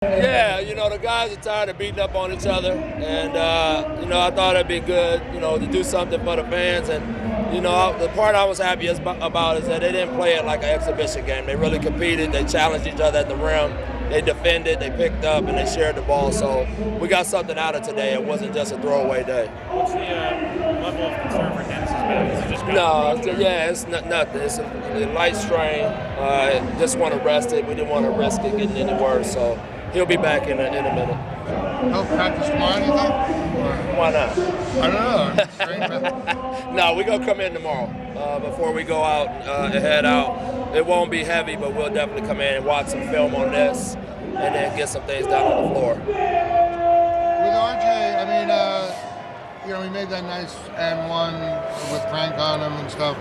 Yeah, the guys are tired of beating up on each other, and I thought it'd be good, to do something for the fans. And the part I was happiest about is that they didn't play it like an exhibition game. They really competed. They challenged each other at the rim. They defended. They picked up, and they shared the ball. So we got something out of today. It wasn't just a throwaway day. What's the level of concern for Dennis's back? Is it just It's nothing. It's a light strain. Just want to rest it. We didn't want to risk it getting any worse. So he'll be back in a minute. He'll practice tomorrow, you think? Or? Why not? I don't know. No, we're going to come in tomorrow before we go out and head out. It won't be heavy, but we'll definitely come in and watch some film on this and then get some things done on the floor. With RJ, we made that nice and one with Frank on him and stuff.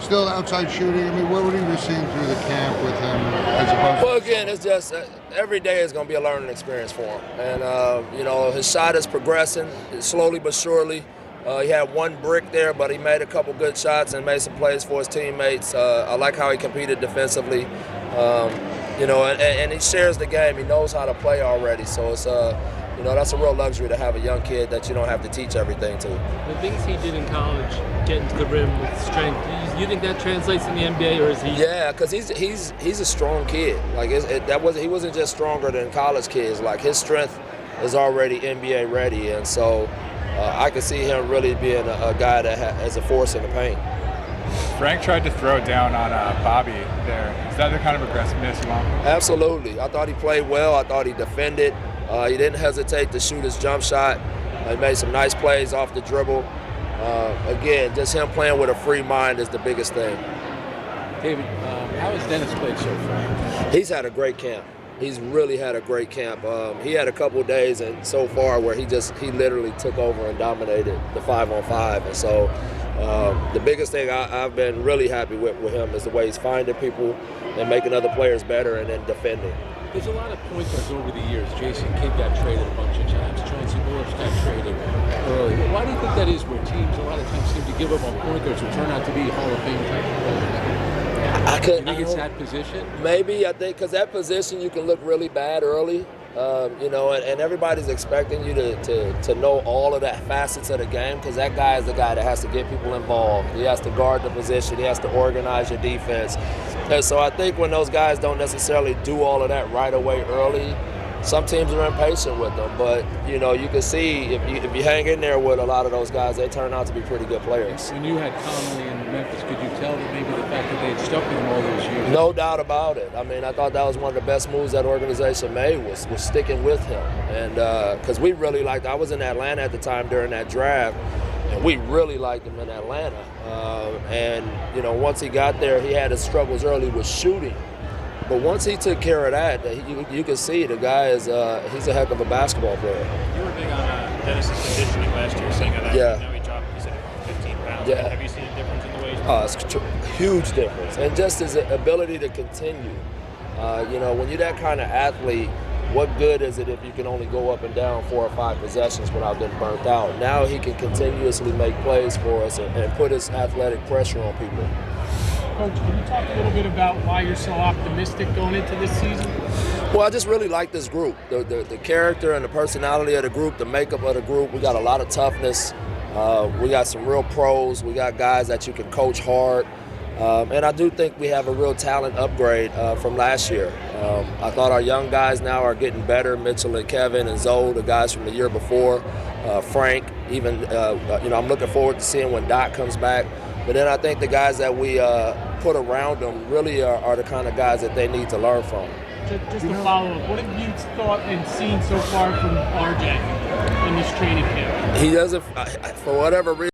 Still outside shooting. What were you seeing through the camp with him as opposed Well, again, it's just every day is going to be a learning experience for him. And, his shot is progressing slowly but surely. He had one brick there, but he made a couple good shots and made some plays for his teammates. I like how he competed defensively. And he shares the game. He knows how to play already. So it's that's a real luxury to have a young kid that you don't have to teach everything to. The things he did in college, getting to the rim with strength, you think that translates in the NBA, or is he? Yeah, because he's a strong kid. Like he wasn't just stronger than college kids. Like his strength is already NBA ready, and so I could see him really being a guy that is a force in the paint. Frank tried to throw down on Bobby there. Is that the kind of aggressiveness you want? Absolutely. I thought he played well. I thought he defended. He didn't hesitate to shoot his jump shot. He made some nice plays off the dribble. Again, just him playing with a free mind is the biggest thing. David, how has Dennis played so far? He's had a great camp. He's really had a great camp. He had a couple of days and so far where he literally took over and dominated the 5-on-5. And so the biggest thing I've been really happy with him is the way he's finding people and making other players better and then defending. There's a lot of point guards over the years. Jason Kidd got traded a bunch of times. Chauncey Billups got traded early. Why do you think that is, where teams a lot of times seem to give up on point guards who turn out to be Hall of Fame type of players? Do you think it's that position? Maybe. I think because that position you can look really bad early. And everybody's expecting you to know all of that facets of the game, because that guy is the guy that has to get people involved. He has to guard the position. He has to organize your defense. And so I think when those guys don't necessarily do all of that right away early, some teams are impatient with them. But, you can see if you hang in there with a lot of those guys, they turn out to be pretty good players. When you had Conley in Memphis, could you tell that maybe the fact that they had stuck with him all those years? No doubt about it. I thought that was one of the best moves that organization made was sticking with him. And because we really liked, I was in Atlanta at the time during that draft, and we really liked him in Atlanta. Once he got there, he had his struggles early with shooting. But once he took care of that, you can see the guy is he's a heck of a basketball player. You were big on Dennis's conditioning last year, saying that now he dropped, he said, 15 pounds. Yeah. Have you seen a difference in the way he's It's a huge difference. And just his ability to continue. When you're that kind of athlete, what good is it if you can only go up and down 4 or 5 possessions without getting burnt out? Now he can continuously make plays for us and put his athletic pressure on people. Coach, can you talk a little bit about why you're so optimistic going into this season? Well, I just really like this group. The character and the personality of the group, the makeup of the group. We got a lot of toughness. We got some real pros. We got guys that you can coach hard. And I do think we have a real talent upgrade from last year. I thought our young guys now are getting better. Mitchell and Kevin and Zoe, the guys from the year before. Frank, even, I'm looking forward to seeing when Doc comes back. But then I think the guys that we put around them really are the kind of guys that they need to learn from. Just to follow up, what have you thought and seen so far from RJ in this training camp? He doesn't, for whatever reason,